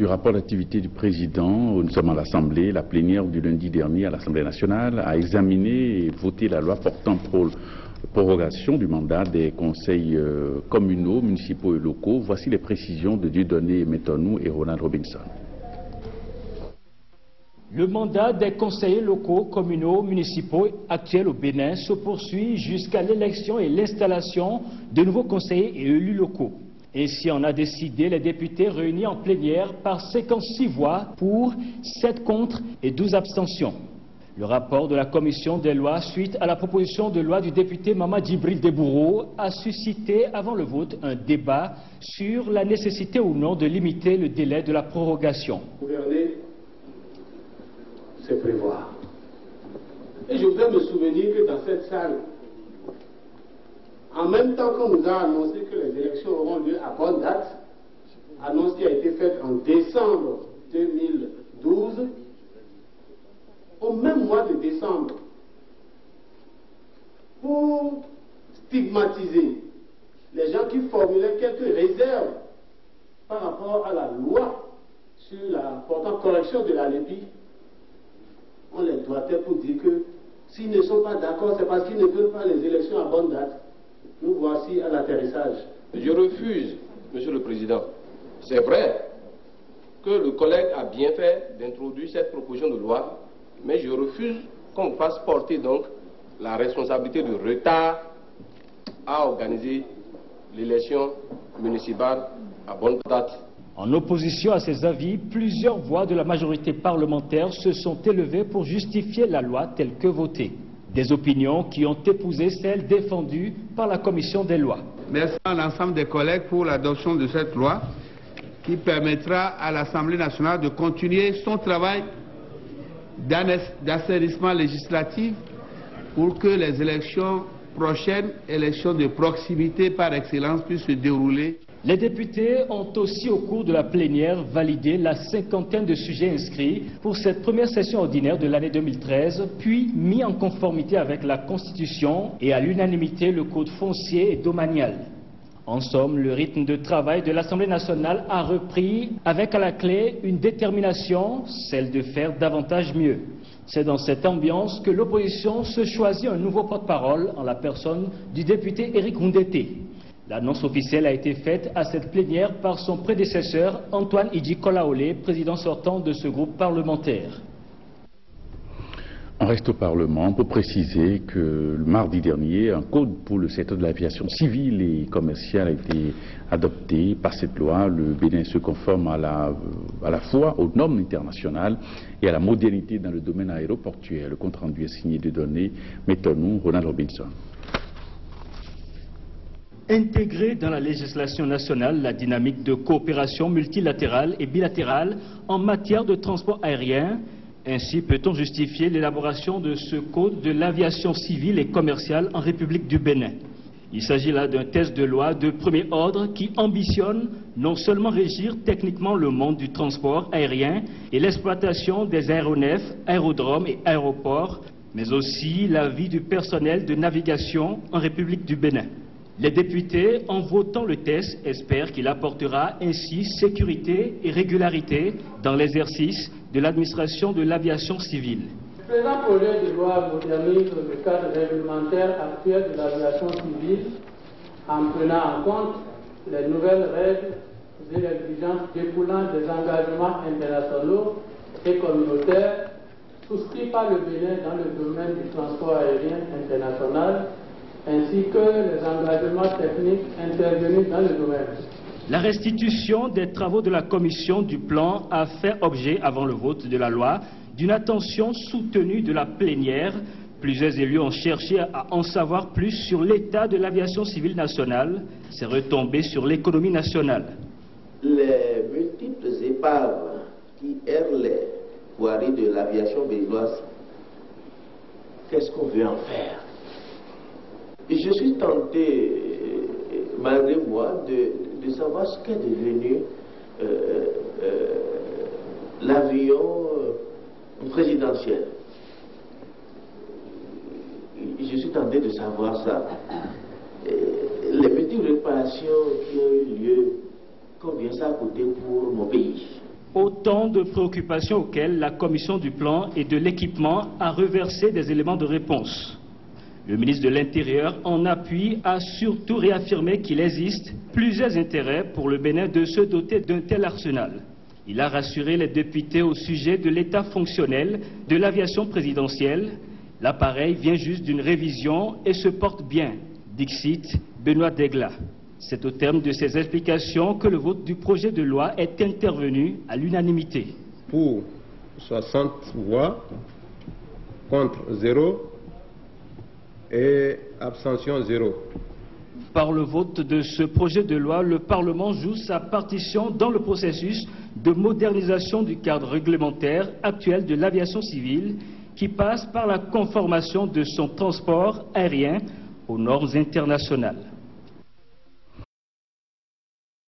Du rapport d'activité du président, nous sommes à l'Assemblée. La plénière du lundi dernier à l'Assemblée nationale a examiné et voté la loi portant prorogation du mandat des conseils communaux, municipaux et locaux. Voici les précisions de Dieudonné Métonou et Ronald Robinson. Le mandat des conseillers locaux, communaux, municipaux actuels au Bénin se poursuit jusqu'à l'élection et l'installation de nouveaux conseillers et élus locaux. Ainsi en a décidé les députés réunis en plénière par 56 voix pour, 7 contre et 12 abstentions. Le rapport de la commission des lois suite à la proposition de loi du député Mama Djibril Debourou a suscité avant le vote un débat sur la nécessité ou non de limiter le délai de la prorogation. Gouverner, c'est prévoir. Et je voudrais me souvenir que dans cette salle, en même temps qu'on nous a annoncé que les élections auront lieu à bonne date, annonce qui a été faite en décembre 2012, au même mois de décembre, pour stigmatiser les gens qui formulaient quelques réserves par rapport à la loi sur la portant correction de la lépie, on les doigtait pour dire que s'ils ne sont pas d'accord, c'est parce qu'ils ne veulent pas les élections à bonne date. Nous voici à l'atterrissage. Je refuse, Monsieur le Président. C'est vrai que le collègue a bien fait d'introduire cette proposition de loi, mais je refuse qu'on fasse porter donc la responsabilité de retard à organiser l'élection municipale à bonne date. En opposition à ces avis, plusieurs voix de la majorité parlementaire se sont élevées pour justifier la loi telle que votée. Des opinions qui ont épousé celles défendues par la commission des lois. Merci à l'ensemble des collègues pour l'adoption de cette loi qui permettra à l'Assemblée nationale de continuer son travail d'assainissement législatif pour que les élections prochaines, élections de proximité par excellence, puissent se dérouler. Les députés ont aussi au cours de la plénière validé la 50aine de sujets inscrits pour cette première session ordinaire de l'année 2013, puis mis en conformité avec la Constitution et à l'unanimité le Code foncier et domanial. En somme, le rythme de travail de l'Assemblée nationale a repris avec à la clé une détermination, celle de faire davantage mieux. C'est dans cette ambiance que l'opposition se choisit un nouveau porte-parole en la personne du député Éric Roundété. L'annonce officielle a été faite à cette plénière par son prédécesseur Antoine Idi Kolaolé, président sortant de ce groupe parlementaire. On reste au Parlement pour préciser que le mardi dernier, un code pour le secteur de l'aviation civile et commerciale a été adopté par cette loi. Le Bénin se conforme à la fois aux normes internationales et à la modernité dans le domaine aéroportuaire. Le compte rendu est signé de Dieudonné Métonou, Ronald Robinson. Intégrer dans la législation nationale la dynamique de coopération multilatérale et bilatérale en matière de transport aérien. Ainsi peut-on justifier l'élaboration de ce code de l'aviation civile et commerciale en République du Bénin. Il s'agit là d'un texte de loi de premier ordre qui ambitionne non seulement régir techniquement le monde du transport aérien et l'exploitation des aéronefs, aérodromes et aéroports, mais aussi la vie du personnel de navigation en République du Bénin. Les députés, en votant le texte, espèrent qu'il apportera ainsi sécurité et régularité dans l'exercice de l'administration de l'aviation civile. Le présent projet de loi modernise le cadre réglementaire actuel de l'aviation civile en prenant en compte les nouvelles règles et les exigences découlant des engagements internationaux et communautaires souscrits par le Bénin dans le domaine du transport aérien international, ainsi que les engagements techniques intervenus dans le domaine. La restitution des travaux de la commission du plan a fait objet, avant le vote de la loi, d'une attention soutenue de la plénière. Plusieurs élus ont cherché à en savoir plus sur l'état de l'aviation civile nationale, ses retombées sur l'économie nationale. Les multiples épaves qui errent les voiries de l'aviation béninoise, qu'est-ce qu'on veut en faire? Et je suis tenté, malgré moi, de savoir ce qu'est devenu l'avion présidentiel. Je suis tenté de savoir ça. Les multiples réparations qui ont eu lieu, combien ça a coûté pour mon pays? Autant de préoccupations auxquelles la commission du plan et de l'équipement a reversé des éléments de réponse. Le ministre de l'Intérieur, en appui, a surtout réaffirmé qu'il existe plusieurs intérêts pour le Bénin de se doter d'un tel arsenal. Il a rassuré les députés au sujet de l'état fonctionnel de l'aviation présidentielle. L'appareil vient juste d'une révision et se porte bien, dixit Benoît Degla. C'est au terme de ces explications que le vote du projet de loi est intervenu à l'unanimité. Pour 60 voix, contre 0 et abstention 0. Par le vote de ce projet de loi, le Parlement joue sa partition dans le processus de modernisation du cadre réglementaire actuel de l'aviation civile qui passe par la conformation de son transport aérien aux normes internationales.